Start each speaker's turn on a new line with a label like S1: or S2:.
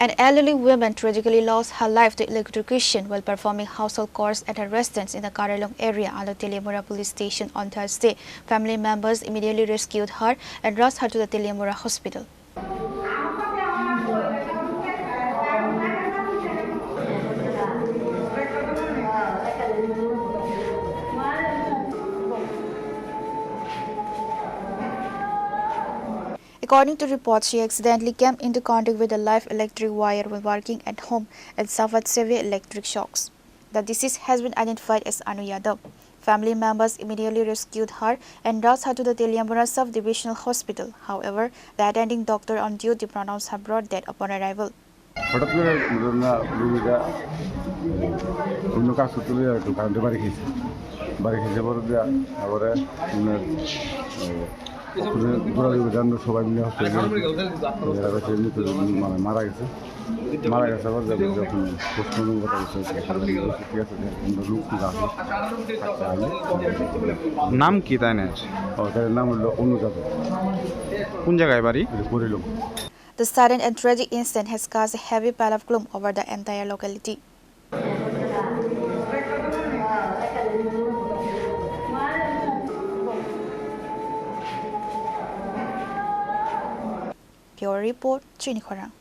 S1: An elderly woman tragically lost her life to electrocution while performing household chores at her residence in the Karailong area under Teliamura Police Station on Thursday. Family members immediately rescued her and rushed her to the Teliamura Hospital. According to reports, she accidentally came into contact with a live electric wire while working at home and suffered severe electric shocks. The deceased has been identified as Anu Yadav. Family members immediately rescued her and rushed her to the Teliamura Sub-Divisional Hospital. However, the attending doctor on duty pronounced her brought death upon arrival.
S2: নাম কি তাই না?
S3: তার নাম হলো অনুযাদব।
S2: কোন জায়গায় বাড়ি?
S3: করিলং।
S1: The sudden and tragic incident has cast a heavy pall of gloom over the entire locality. Pure report, Chini Khorang.